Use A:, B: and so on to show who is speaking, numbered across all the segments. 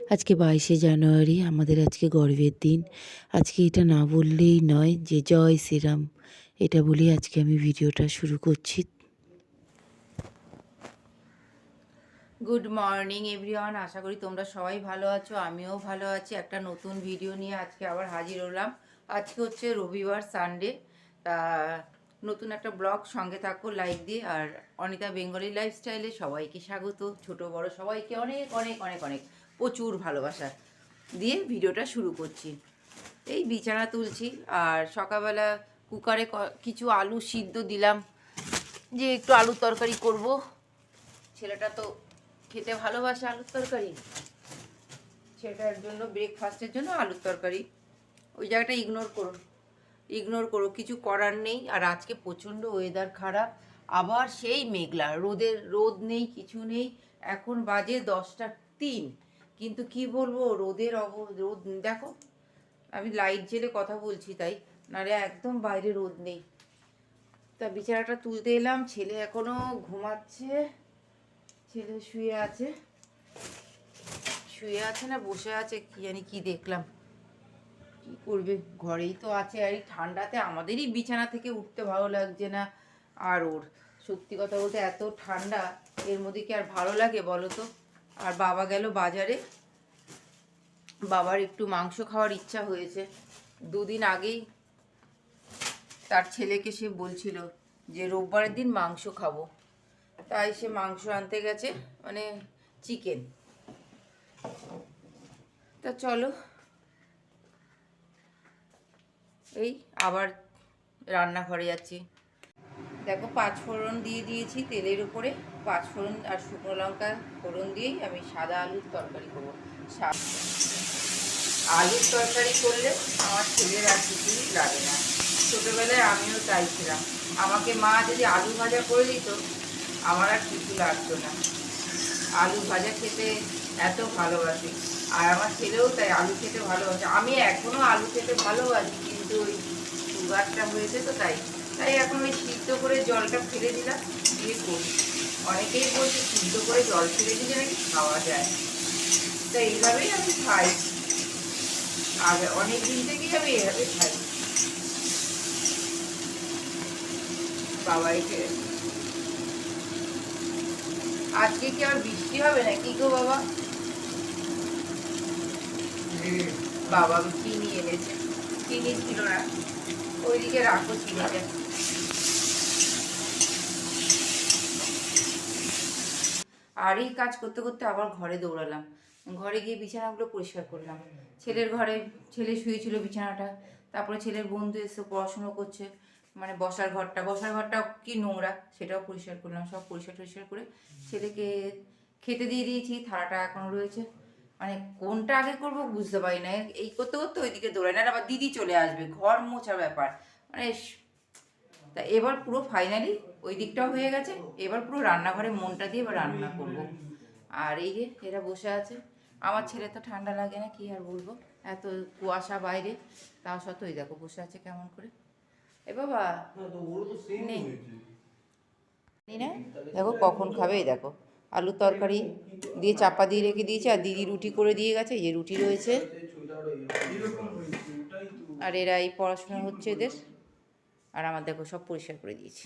A: আজকে 22শে জানুয়ারি, আমাদের আজকে গর্বের দিন। আজকে এটা না বললেই নয় যে জয় শ্রীরাম, এটা বলেই আজকে আমি ভিডিওটা শুরু করছি। গুড মর্নিং এভরিওয়ান, আশা করি তোমরা সবাই ভালো আছো, আমিও ভালো আছি। একটা নতুন ভিডিও নিয়ে আজকে আবার হাজির হলাম। আজকে হচ্ছে রবিবার, সানডে। তা নতুন একটা ব্লগ, সঙ্গে থাকো লাইক দিয়ে। আর অনিতা বেঙ্গলি লাইফস্টাইলে সবাইকে স্বাগত, ছোট বড় সবাইকে অনেক অনেক অনেক অনেক প্রচুর ভালোবাসা দিয়ে ভিডিওটা শুরু করছি। এই বিছানা তুলছি, আর সকালবেলা কুকারে কিছু আলু সিদ্ধ দিলাম, যে একটু আলুর তরকারি করব। ছেলেটা তো খেতে ভালোবাসে আলুর তরকারি, সেটার জন্য ব্রেকফাস্টের জন্য আলুর তরকারি। ওই জায়গাটা ইগনোর করো, কিছু করার নেই। আর আজকে প্রচণ্ড ওয়েদার খারাপ, আবার সেই মেঘলা, রোদ নেই, কিছু নেই। এখন বাজে 10টা 3, কিন্তু কি বলবো, রোদ দেখো। আমি লাইট জেলে কথা বলছি তাই, নাহলে একদম বাইরে রোদ নেই। তা বিছানাটা তুলতে এলাম, ছেলে এখনো ঘুমাচ্ছে। ছেলে শুয়ে আছে না বসে আছে, কি জানি কি দেখলাম। কি করবে, ঘরেই তো আছে। আর এই ঠান্ডাতে আমাদেরই বিছানা থেকে উঠতে ভালো লাগছে না। আর ওর, সত্যি কথা বলতে এত ঠান্ডা, এর মধ্যে কি আর ভালো লাগে বলো তো। আর বাবা গেল বাজারে, বাবার একটু মাংস খাওয়ার ইচ্ছা হয়েছে। দুদিন আগেই তার ছেলেকে সে বলছিল যে রোববারের দিন মাংস খাবো, তাই সে মাংস আনতে গেছে, মানে চিকেন। তা চলো, এই আবার রান্নাঘরে যাচ্ছি। দেখো, 5 ফোড়ন দিয়ে দিয়েছি তেলের উপরে। 5 ফোড়ন আর শুকনো লঙ্কা ফোড়ন দিয়েই আমি সাদা আলুর তরকারি করবো। আলুর তরকারি করলে আমার ছেলের আর কিছুই লাগে না। ছোটোবেলায় আমিও চাইছিলাম, আমাকে মা যদি আলু ভাজা করে দিত, আমার আর কিছু লাগতো না। আলু ভাজা খেতে এত ভালোবাসি, আর আমার ছেলেও তাই আলু খেতে ভালোবাসে। আমি এখনও আলু খেতে ভালোবাসি, কিন্তু ওই সুগারটা হয়েছে তো, তাই এখন ওই সিদ্ধ করে জলটা ফেলে দিলাম, দিয়ে করি। অনেকেই বলছে সিদ্ধ করে জল ফেলে দিলে নাকি খাওয়া যায়, তাই এইভাবেই আমি খাই। আর অনেক দিন থেকেই আমি এভাবে খাই। বাবাই খেয়ে, আজকে কি আর বৃষ্টি হবে নাকি গো বাবা? বাবা চিনি এনেছে, চিনি ছিল না, ওইদিকে রাখো চিনিটা। আর এই কাজ করতে করতে আবার ঘরে দৌড়ালাম, ঘরে গিয়ে বিছানাগুলো পরিষ্কার করলাম। ছেলের ঘরে, ছেলে শুয়েছিল বিছানাটা, তারপরে ছেলের বন্ধু এসে পড়াশুনো করছে, মানে বসার ঘরটা কি নোংরা, সেটাও পরিষ্কার করলাম। সব পরিষ্কার করে ছেলেকে খেতে দিয়ে দিয়েছি, থালাটা এখনো রয়েছে। মানে কোনটা আগে করবো বুঝতে পারি না, এই করতে করতে ওইদিকে দৌড়াই না, আবার দিদি চলে আসবে, ঘর মোছার ব্যাপার মানে। তা এবার পুরো ফাইনালি ওই দিকটাও হয়ে গেছে, এবার পুরো রান্নাঘরে মনটা দিয়ে এবার রান্না করব। আর এই যে এরা বসে আছে, আমার ছেলে তো ঠান্ডা লাগে না, কি আর বলবো, এত কুয়াশা বাইরে, তাও সত্ত্বেও দেখো বসে আছে কেমন করে। এ বাবা নেই না, দেখো কখন খাবে, এই দেখো আলুর তরকারি দিয়ে চাপা দিয়ে রেখে দিয়েছে, আর দিদি রুটি করে দিয়ে গেছে, এই যে রুটি রয়েছে। আর এরা এই পড়াশোনা হচ্ছে এদের, আর আমার দেখো সব পরিষ্কার করে দিয়েছি।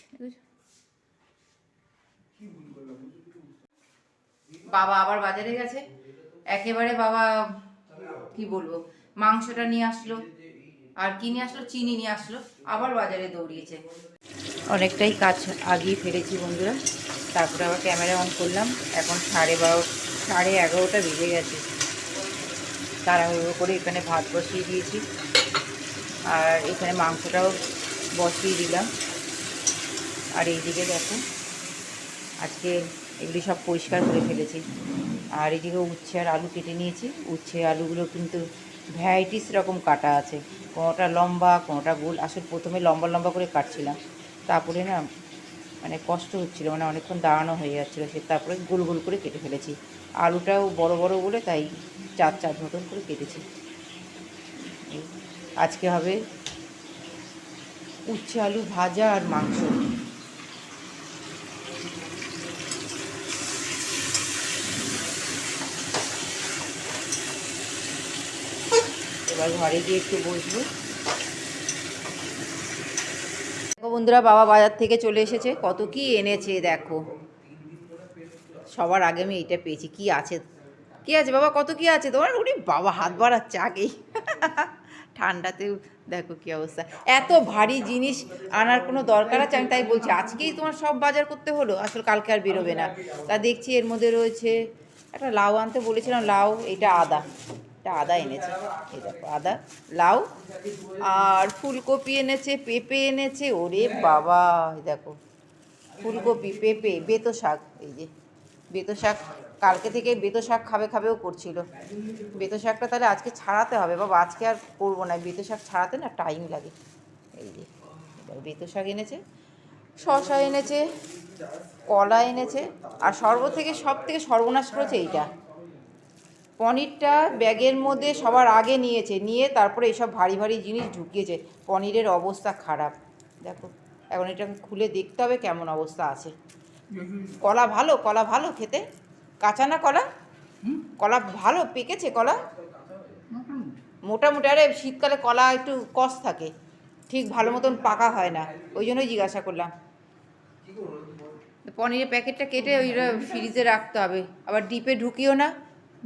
A: বাবা আবার বাজারে গেছে, একেবারে বাবা কি বলবো, মাংসটা নিয়ে আসলো, আর কি নিয়ে আসলো, চিনি নিয়ে আসলো, আবার বাজারে দৌড়িয়েছে। অনেকটাই কাজ আগিয়ে ফেলেছি বন্ধুরা, তারপরে আবার ক্যামেরা অন করলাম। এখন 11:30 বেজে গেছে। তাড়াহুড়ো করে এখানে ভাত বসিয়ে দিয়েছি, আর এখানে মাংসটাও বসিয়ে দিলাম। আর এইদিকে দেখো, আজকে এগুলি সব পরিষ্কার করে ফেলেছি। আর এদিকে উচ্ছে আর আলু কেটে নিয়েছি। উচ্ছে আলুগুলো কিন্তু ভ্যারাইটিস রকম কাটা আছে, কোনোটা লম্বা কোনোটা গোল। আসলে প্রথমে লম্বা লম্বা করে কাটছিলাম, তারপরে না মানে কষ্ট হচ্ছিলো, মানে অনেকক্ষণ দাঁড়ানো হয়ে যাচ্ছিলো, সে তারপরে গোল গোল করে কেটে ফেলেছি। আলুটাও বড় বড় বলে তাই 4 মতন করে কেটেছি। আজকে হবে উচ্ছে আলু ভাজা আর মাংস। এবার ঘরে গিয়ে একটু বসবো। দেখো বন্ধুরা, বাবা বাজার থেকে চলে এসেছে, কত কি এনেছে দেখো। সবার আগে আমি এইটা পেয়েছি। কি আছে, কি আছে বাবা, কত কি আছে তোমার? উনি বাবা হাত বাড়াচ্ছে আগেই। ঠান্ডাতেও দেখো কি অবস্থা। এত ভারী জিনিস আনার কোনো দরকার আছে? আমি তাই বলছি আজকেই তোমার সব বাজার করতে হলো, আসলে কালকে আর বেরোবে না। তা দেখছি এর মধ্যে রয়েছে একটা লাউ আনতে বলেছিলাম, লাউ, এটা আদা, এটা আদা এনেছে, এই দেখো আদা, লাউ, আর ফুলকপি এনেছে, পেঁপে এনেছে, ওরে বাবা দেখো, ফুলকপি, পেঁপে, বেতো শাক, এই যে বেতো শাক, কালকে থেকে বেতো শাক খাবে খাবেও করছিল। বেতো শাকটা তাহলে আজকে ছাড়াতে হবে বাবা, আজকে আর করবো না, বেতো শাক ছাড়াতে না টাইম লাগে। এই যে বেতো শাক এনেছে, শশা এনেছে, কলা এনেছে, আর সব থেকে সর্বনাশ করেছে এইটা, পনিরটা ব্যাগের মধ্যে সবার আগে নিয়েছে, নিয়ে তারপরে এইসব ভারী ভারী জিনিস ঢুকিয়েছে। পনিরের অবস্থা খারাপ দেখো, এখন এটাকে খুলে দেখতে হবে কেমন অবস্থা আছে। কলা ভালো, কলা ভালো খেতে, কাঁচা না কলা? কলা ভালো পেকেছে কলা? মোটামুটি, আরে শীতকালে কলা একটু কষ থাকে, ঠিক ভালো মতন পাকা হয় না, ওই জন্যই জিজ্ঞাসা করলাম। পনিরের প্যাকেটটা কেটে ওইটা ফ্রিজে রাখতে হবে, আবার ডিপে ঢুকিও না,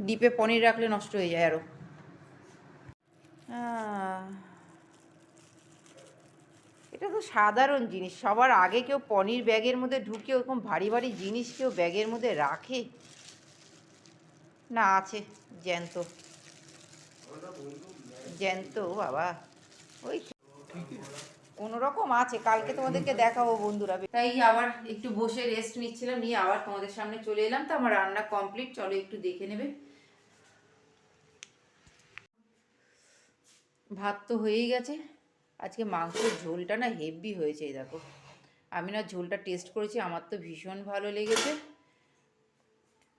A: ডিপে পনির রাখলে নষ্ট হয়ে যায় আরও। এটা তো সাধারণ জিনিস, সবার আগে কেউ পনির ব্যাগের মধ্যে ঢুকিয়ে ওরকম ভারী ভারী জিনিস কেউ ব্যাগের মধ্যে রাখে না? আছে জ্যান্ত, জ্যান্ত বাবা, ওই কোনো রকম আছে, কালকে তোমাদেরকে দেখাবো বন্ধুরা। তাই আবার একটু বসে রেস্ট নিচ্ছিলাম, নিয়ে আবার তোমাদের সামনে চলে এলাম। তো আমার রান্না কমপ্লিট, চলো একটু দেখে নেবে। ভাত তো হয়েই গেছে, আজকে মাংসের ঝোলটা না হেভি হয়েছে, এই দেখো, আমি না ঝোলটা টেস্ট করেছি, আমার তো ভীষণ ভালো লেগেছে।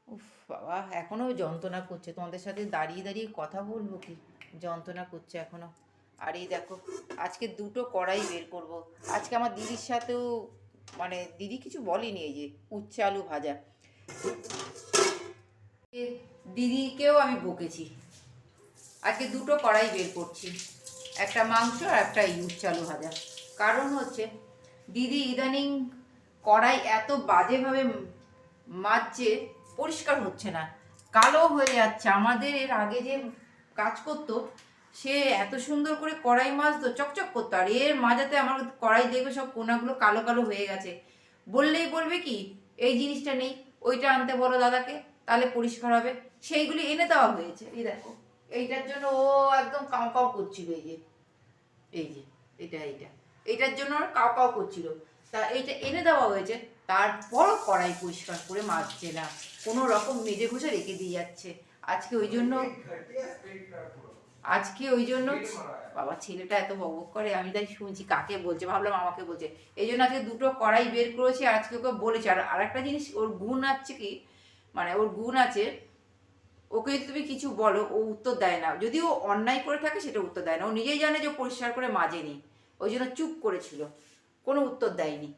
A: উফ বাবা, এখনও যন্ত্রণা করছে, তোমাদের সাথে দাঁড়িয়ে দাঁড়িয়ে কথা বলবো কি, যন্ত্রণা করছে এখনও। আর এই দেখো, আজকে দুটো কড়াই বের করব। আজকে আমার দিদির সাথেও, মানে দিদি কিছু বলেনি, এই যে উচ্ছে আলু ভাজা, দিদিকেও আমি বকেছি, আজকে দুটো কড়াই বের করছি, একটা মাংস আর একটা উচ্ছে আলু ভাজা। কারণ হচ্ছে দিদি ইদানিং কড়াই এত বাজেভাবে মাজছে, পরিষ্কার হচ্ছে না, কালো হয়ে যাচ্ছে। আমাদের এর আগে যে কাজ করতো, সে এত সুন্দর করে কড়াই মাজতো, চকচক করতো, আর এর মাজাতে আমার কড়াই দেখবে সব কোনাগুলো কালো কালো হয়ে গেছে। বললেই বলবে কি এই জিনিসটা নেই, ওইটা আনতে বলো দাদাকে, তাহলে পরিষ্কার হবে। সেইগুলি এনে দেওয়া হয়েছে, এই দেখো, এইটার জন্য ও একদম কাও কাও করছিল, এই যে এই যে এইটার জন্য কাও কাও করছিল। তা এইটা এনে দেওয়া হয়েছে, তারপরও কড়াই পরিষ্কার করে মাজছে না, কোনো রকম মেজে ঘষে রেখে দিয়ে যাচ্ছে। আজকে ওই জন্য বাবা, ছেলেটা এত বকবক করে, আমি তাই শুনছি কাকে বলছে, ভাবলাম আমাকে বলছে। এই জন্য আজকে দুটো কড়াই বের করেছি, আর আজকে ওকে বলেছি। আর একটা জিনিস, ওর গুণ আছে কি, মানে ওর গুণ আছে, ওকে যদি তুমি কিছু বলো ও উত্তর দেয় না, যদি ও অন্যায় করে থাকে সেটা উত্তর দেয় না, ও নিজেই জানে যে পরিষ্কার করে মাজেনি, ওই জন্য চুপ করেছিল, কোনো উত্তর দেয়নি।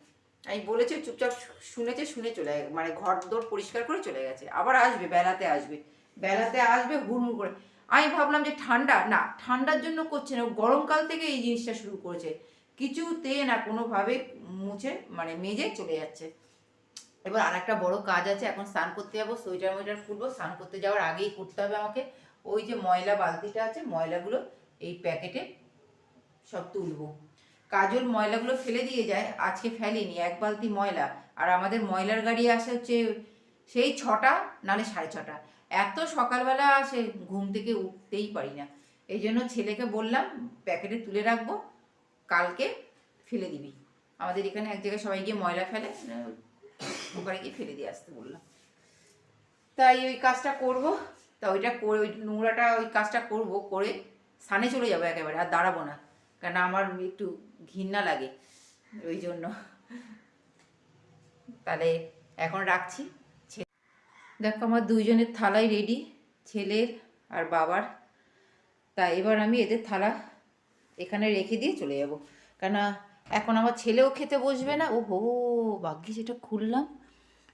A: আমি বলেছি, চুপচাপ শুনেছে, শুনে চলে গেছে, মানে ঘর দোর পরিষ্কার করে চলে গেছে। আবার আসবে, বেলাতে আসবে হুড়মুড় করে। আমি ভাবলাম যে ঠান্ডা, না ঠান্ডার জন্য করছে না, গরমকাল থেকে এই জিনিসটা শুরু করেছে, কিছুতে না কোনোভাবে মুছে মানে মেজে চলে যাচ্ছে। এবার আর একটা বড় কাজ আছে, এখন স্নান করতে যাবো, সোয়েটার মোয়েটার খুলবো, স্নান করতে যাওয়ার আগেই করতে হবে আমাকে। ওই যে ময়লা বালতিটা আছে, ময়লাগুলো এই প্যাকেটে সব তুলবো। কাজল ময়লাগুলো ফেলে দিয়ে যায়, আজকে ফেলেনি, এক বালতি ময়লা। আর আমাদের ময়লার গাড়ি আসে হচ্ছে সেই 6টা, নাহলে 6:30। এত সকালবেলা আসে, ঘুম থেকে উঠতেই পারি না। এই জন্য ছেলেকে বললাম প্যাকেটে তুলে রাখবো, কালকে ফেলে দিবি। আমাদের এখানে এক জায়গায় সবাই গিয়ে ময়লা ফেলে, ওখানে গিয়ে ফেলে দিয়ে আসতে বললাম। তাই ওই কাজটা করব। তা ওইটা করে, ওই নোংরাটা, ওই কাজটা করব, করে স্নানে চলে যাবো একেবারে, আর দাঁড়াবো না, কেন আমার একটু ঘৃণা লাগে, ওই জন্য। তাহলে এখন রাখছি। দেখো আমার দুইজনের থালাই রেডি, ছেলের আর বাবার। তা এবার আমি এদের থালা এখানে রেখে দিয়ে চলে যাব, কেন এখন আমার ছেলেও খেতে বসবে না। ও হো, ভাগ্যিস এটা খুললাম,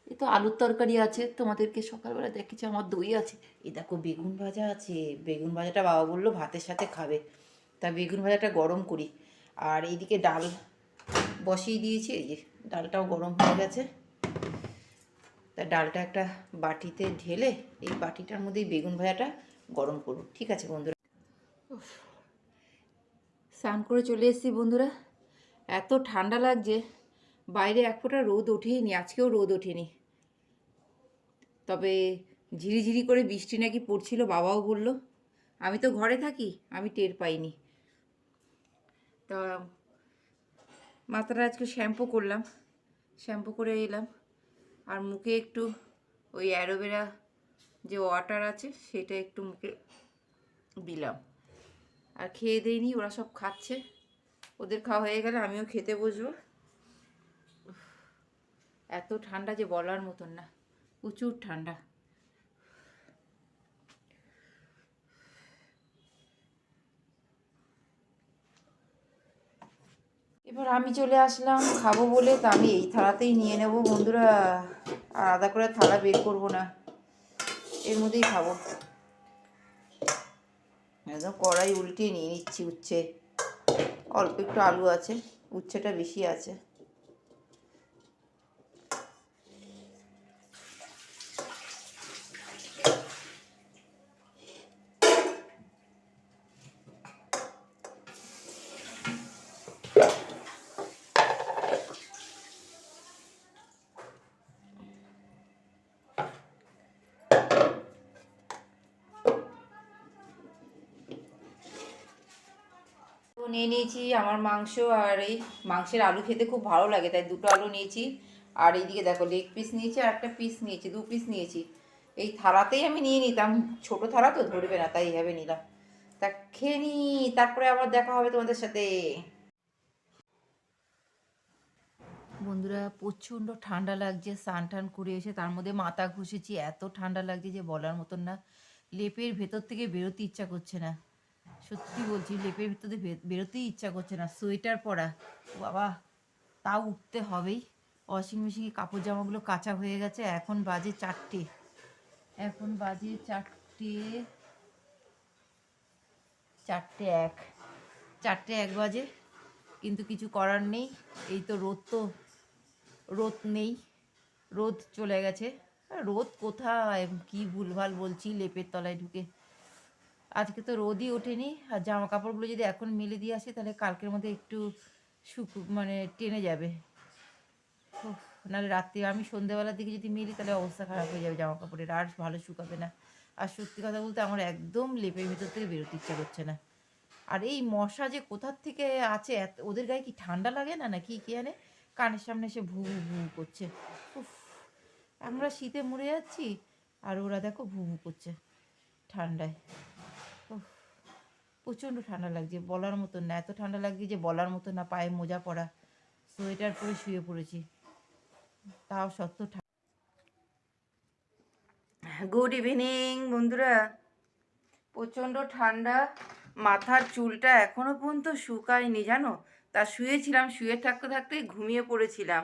A: এই তো আলুর তরকারি আছে, তোমাদেরকে সকালবেলা দেখেছি আমার দই আছে। এই দেখো বেগুন ভাজা আছে, বেগুন ভাজাটা বাবা বললো ভাতের সাথে খাবে, তা বেগুন ভাজাটা গরম করি। আর এইদিকে ডাল বসিয়ে দিয়েছি, এই যে ডালটাও গরম হয়ে গেছে। তা ডালটা একটা বাটিতে ঢেলে এই বাটিটার মধ্যেই বেগুন ভাজাটা গরম করব। ঠিক আছে বন্ধুরা, স্নান করে চলে এসেছি বন্ধুরা। এত ঠান্ডা লাগছে, বাইরে এক ফোঁটা রোদ ওঠেইনি, আজকেও রোদ ওঠেনি। তবে ঝিরিঝিরি করে বৃষ্টি নাকি পড়ছিল, বাবাও বলল। আমি তো ঘরে থাকি, আমি টের পাইনি। তা মাথাটা আজকে শ্যাম্পু করলাম, শ্যাম্পু করে এলাম। আর মুখে একটু ওই অ্যালোভেরা যে ওয়াটার আছে সেটা একটু মুখে দিলাম। আর খেয়ে দেইনি, ওরা সব খাচ্ছে। ওদের খাওয়া হয়ে গেলে আমিও খেতে বসবো। এত ঠান্ডা যে বলার মতন না, প্রচুর ঠান্ডা। এবার আমি চলে আসলাম খাবো বলে, তা আমি এই থালাতেই নিয়ে নেব বন্ধুরা। আর আলাদা করে থালা বের করব না, এর মধ্যেই খাবো। একদম কড়াই উল্টিয়ে নিয়ে নিচ্ছি উচ্ছে। অল্প একটু আলু আছে, উচ্ছেটা বেশি আছে। নিয়ে নিয়েছি আমার মাংস, আর এই মাংসের আলু খেতে খুব ভালো লাগে, তাই দুটো আলু নিয়েছি। আর এইদিকে দেখো লেগ পিস নিয়েছি, আর একটা পিস নিয়েছি, 2 পিস নিয়েছি। এই থালাতেই আমি নিয়ে নিতাম, ছোট থালা তো ধরবে না, তাই এইভাবে নিলাম। তা খেয়ে নি, তারপরে আবার দেখা হবে তোমাদের সাথে। বন্ধুরা প্রচণ্ড ঠান্ডা লাগছে, স্নান টান করে এসে তার মধ্যে মাথা ঘষেছি, এত ঠান্ডা লাগছে যে বলার মতন না। লেপের ভেতর থেকে বেরোতে ইচ্ছা করছে না, সত্যি বলছি, লেপের ভেতর থেকে বেরোতেই ইচ্ছা করছে না। সোয়েটার পরা বাবা, তাও উঠতে হবেই। ওয়াশিং মেশিনে কাপড় জামাগুলো কাচা হয়ে গেছে। এখন বাজে 4টে, এখন বাজে 4টে 4টে 1, 4টে 1 বাজে। কিন্তু কিছু করার নেই, এই তো রোদ নেই, রোদ চলে গেছে। রোদ কোথায়, কি ভুলভাল বলছি, লেপের তলায় ঢুকে। আজকে তো রোদই ওঠেনি। আর জামা কাপড়গুলো যদি এখন মেলে দিয়ে আসি তাহলে কালকের মধ্যে একটু মানে টেনে যাবে। নাহলে রাত্রি আমি সন্ধ্যেবেলার দিকে যদি মেলি তাহলে অবস্থা খারাপ হয়ে যাবে জামা কাপড়ের, আর ভালো শুকাবে না। আর সত্যি কথা বলতে আমার একদম লেপের ভিতর থেকে বেরোতে ইচ্ছা করছে না। আর এই মশা যে কোথার থেকে আছে, ওদের গায়ে কি ঠান্ডা লাগে না নাকি কি জানে, কানের সামনে এসে ভু ভু ভু করছে। উফ, আমরা শীতে মরে যাচ্ছি আর ওরা দেখো ভু ভু করছে ঠান্ডায়। উফ, প্রচণ্ড ঠান্ডা লাগছে, বলার মতন না। এত ঠান্ডা লাগছে যে বলার মতো না। পায়ে মোজা পরা, সোয়েটার পরে শুয়ে পড়েছি, তাও সত্য। গুড ইভিনিং বন্ধুরা। প্রচণ্ড ঠান্ডা, মাথার চুলটা এখনও পর্যন্ত শুকায়নি জানো। তা শুয়েছিলাম, শুয়ে থাকতে থাকতেই ঘুমিয়ে পড়েছিলাম।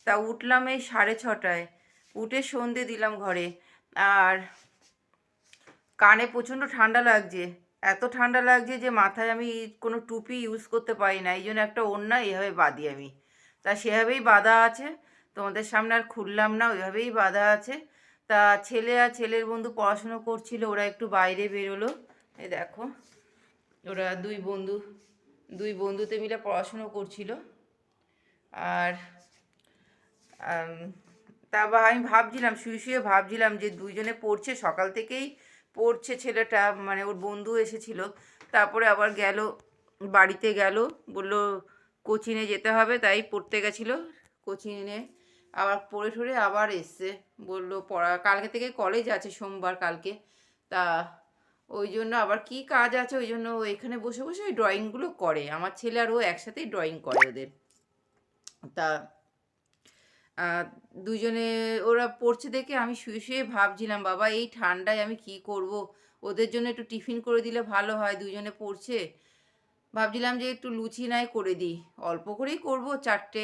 A: তা উঠলাম এই 6:30টায়, উঠে সন্ধে দিলাম ঘরে। আর কানে প্রচণ্ড ঠান্ডা লাগছে, এত ঠান্ডা লাগছে যে মাথায় আমি কোনো টুপি ইউজ করতে পারি না, এই জন্য একটা ওড়না এভাবে বাঁধি আমি। তা সেভাবেই বাঁধা আছে, তোমাদের সামনে আর খুললাম না, ওইভাবেই বাঁধা আছে। তা ছেলে আর ছেলের বন্ধু পড়াশুনো করছিল, ওরা একটু বাইরে বেরোলো। এই দেখো, ওরা দুই বন্ধুতে মিলে পড়াশুনো করছিল। আর তারপর আমি ভাবছিলাম, শুয়ে শুয়ে ভাবছিলাম যে দুইজনে পড়ছে, সকাল থেকেই পড়ছে ছেলেটা, মানে ওর বন্ধু এসেছিল। তারপরে আবার গেল, বাড়িতে গেল, বলল কোচিংয়ে যেতে হবে, তাই পড়তে গেছিলো কোচিংয়ে। আবার পড়ে ঠড়ে আবার এসছে, বললো পড়া, কালকে থেকে কলেজ আছে, সোমবার কালকে। তা ওই জন্য আবার কি কাজ আছে, ওই জন্য ও এখানে বসে বসে ওই ড্রয়িংগুলো করে। আমার ছেলে আর ও একসাথেই ড্রয়িং করে ওদের। তা দুজনে ওরা পড়ছে দেখে আমি শুয়ে শুয়ে ভাবছিলাম, বাবা এই ঠান্ডায় আমি কি করব, ওদের জন্য একটু টিফিন করে দিলে ভালো হয়, দুজনে পড়ছে। ভাবছিলাম যে একটু লুচি নাই করে দিই, অল্প করেই করব, 4টে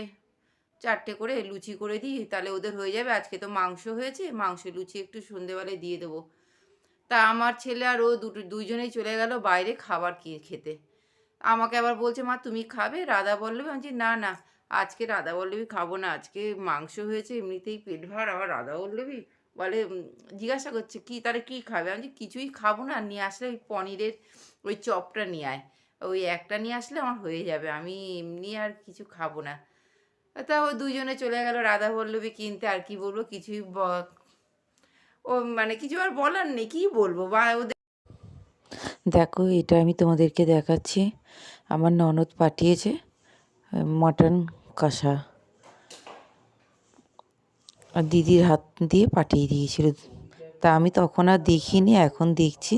A: 4টে করে লুচি করে দিই, তাহলে ওদের হয়ে যাবে। আজকে তো মাংস হয়েছে, মাংস লুচি একটু সন্ধেবেলায় দিয়ে দেবো। তা আমার ছেলে আর ও দুইজনেই চলে গেল বাইরে খাবার খেতে। আমাকে আবার বলছে, মা তুমি খাবে রাধা বল্লভী? আমি বলছি না না, আজকে রাধা বল্লভী খাবো না, আজকে মাংস হয়েছে, এমনিতেই পেট ভার, আবার রাধা বল্লভী বলে। জিজ্ঞাসা করছে কি তাহলে কি খাবে? আমি বলছি কিছুই খাবো না, নিয়ে আসলে ওই পনিরের ওই চপটা নিয়ে আয়, ওই একটা নিয়ে আসলে আমার হয়ে যাবে, আমি এমনি আর কিছু খাবো না। তা ওই দুইজনে চলে গেল রাধা বল্লভী কিনতে। আর কি বলবো, কিছুই ও মানে কিছু আর বলার নেই, কি বলবো বা ওদের। দেখো এটা আমি তোমাদেরকে দেখাচ্ছি, আমার ননদ পাঠিয়েছে মটন কষা, আর দিদির হাত দিয়ে পাঠিয়ে দিয়েছিল। তা আমি তখন আর দেখিনি, এখন দেখছি।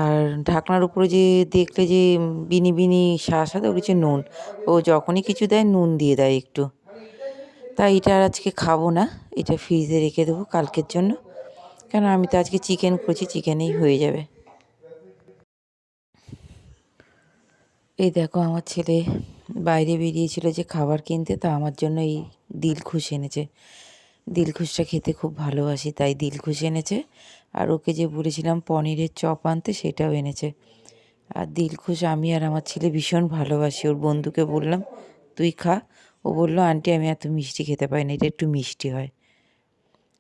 A: আর ঢাকনার উপরে যে দেখলে যে বিনি বিনি শাঁস আছে, ওগুলো হচ্ছে নুন। ও যখনই কিছু দেয় নুন দিয়ে দেয় একটু। তাই এটা আর আজকে খাবো না, এটা ফ্রিজে রেখে দেবো কালকের জন্য, কেন আমি তো আজকে চিকেন করেছি, চিকেনেই হয়ে যাবে। এই দেখো আমার ছেলে বাইরে বেরিয়েছিল যে খাবার কিনতে, তা আমার জন্য এই দিলখুশ এনেছে। দিলখুশটা খেতে খুব ভালোবাসি, তাই দিলখুশ এনেছে। আর ওকে যে বলেছিলাম পনিরের চপ আনতে, সেটাও এনেছে। আর দিলখুশ আমি আর আমার ছেলে ভীষণ ভালোবাসি। ওর বন্ধুকে বললাম তুই খা, ও বললো আন্টি আমি এত মিষ্টি খেতে পারি না, এটা একটু মিষ্টি হয়।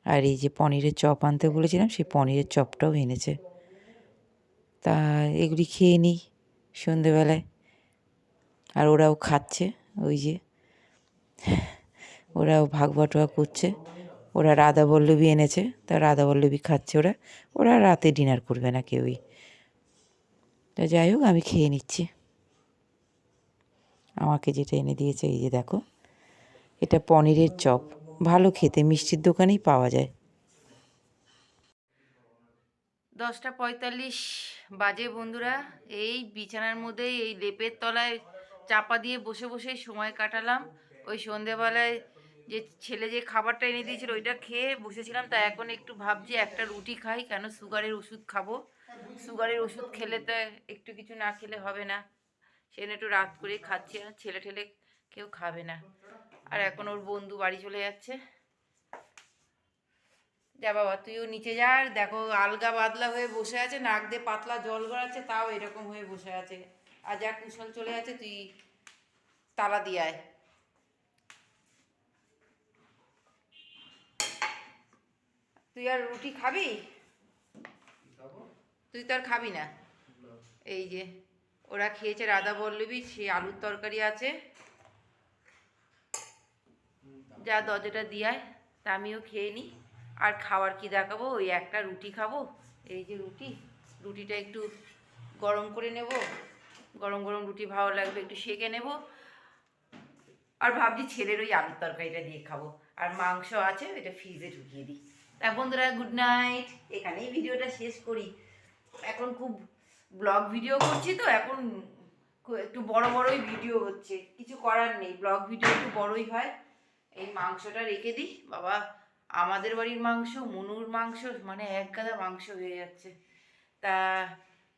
A: আর এই যে পনিরের চপ আনতে বলেছিলাম, সেই পনিরের চপটাও এনেছে। তা এগুলি খেয়ে নিই সন্ধেবেলায়। আর ওরাও খাচ্ছে, ওই যে ওরাও ভাগ বাটোয়া করছে। ওরা রাধা বল্লভী এনেছে, তা রাধা বল্লভী খাচ্ছে ওরা। ওরা রাতে ডিনার করবে না কেউই। তা যাই হোক আমি খেয়ে নিচ্ছি। আমাকে যেটা এনে দিয়েছে এই যে দেখো, এটা পনিরের চপ, ভালো খেতে, মিষ্টির দোকানেই পাওয়া যায়। 10টা 45 বাজে বন্ধুরা। এই বিছানার মধ্যে এই লেপের তলায় চাপা দিয়ে বসে বসেই সময় কাটালাম। ওই সন্ধেবেলায় যে ছেলে যে খাবারটা এনে দিয়েছিল ওইটা খেয়ে বসেছিলাম। তা এখন একটু ভাবছি একটা রুটি খাই, কেন সুগারের ওষুধ খাবো। সুগারের ওষুধ খেলে তো একটু কিছু না খেলে হবে না, সেজন্য একটু রাত করে খাচ্ছি। আর ছেলে ঠেলে কেউ খাবে না। আর এখন ওর বন্ধু বাড়ি চলে যাচ্ছে। যা বাবা তুইও নিচে যা। আর দেখো আলগা বাদলা হয়ে বসে আছে, নাক দিয়ে পাতলা জল গড়াচ্ছে, তাও এরকম হয়ে বসে আছে। আর যা কুশল চলে আছে, তুই তালা দিয়ে আয়। তুই আর রুটি খাবি? তুই তো আর খাবি না। এই যে ওরা খেয়েছে রাধা বল্লভী, সে আলুর তরকারি আছে, যা দরজাটা দিয়ে আয়। তা আমিও খেয়ে নিই। আর খাওয়ার কি দেখাবো, ওই একটা রুটি খাবো। এই যে রুটিটা একটু গরম করে নেব, গরম গরম রুটি ভালো লাগবে, একটু সেঁকে নেব। আর ভাবছি ছেলের ওই আলুর তরকারিটা দিয়ে খাবো। আর মাংস আছে, এটা ফ্রিজে ঢুকিয়ে দিই। তা বন্ধুরা গুড নাইট, এখানেই ভিডিওটা শেষ করি। এখন খুব ব্লগ ভিডিও করছি তো, এখন একটু বড় বড়ই ভিডিও হচ্ছে, কিছু করার নেই, ব্লগ ভিডিও একটু বড়ই হয়। এই মাংসটা রেখে দিই। বাবা আমাদের বাড়ির মাংস, মনুর মাংস, মানে এক গাদা মাংস হয়ে যাচ্ছে। তা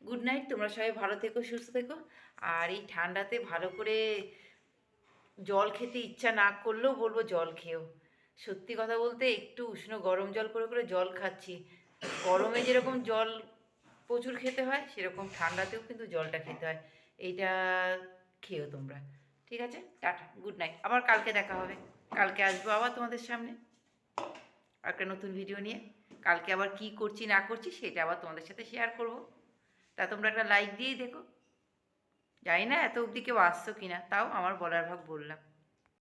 A: গুড নাইট, তোমরা সবাই ভালো থেকো, সুস্থ থেকো। আর এই ঠান্ডাতে ভালো করে জল খেতে ইচ্ছা না করলেও বলবো জল খেও। সত্যি কথা বলতে একটু উষ্ণ গরম জল করে করে জল খাচ্ছি। গরমে যেরকম জল প্রচুর খেতে হয়, সেরকম ঠান্ডাতেও কিন্তু জলটা খেতে হয়। এইটা খেও তোমরা। ঠিক আছে, টাটা, গুড নাইট। আবার কালকে দেখা হবে। কালকে আসবো আবার তোমাদের সামনে একটা নতুন ভিডিও নিয়ে। কালকে আবার কি করছি না করছি সেটা আবার তোমাদের সাথে শেয়ার করব। তা তোমরা একটা লাইক দিয়েই দেখো। জানি না এত অবধি কেউ আসছো কিনা, তাও আমার বলার ভাগ বললাম।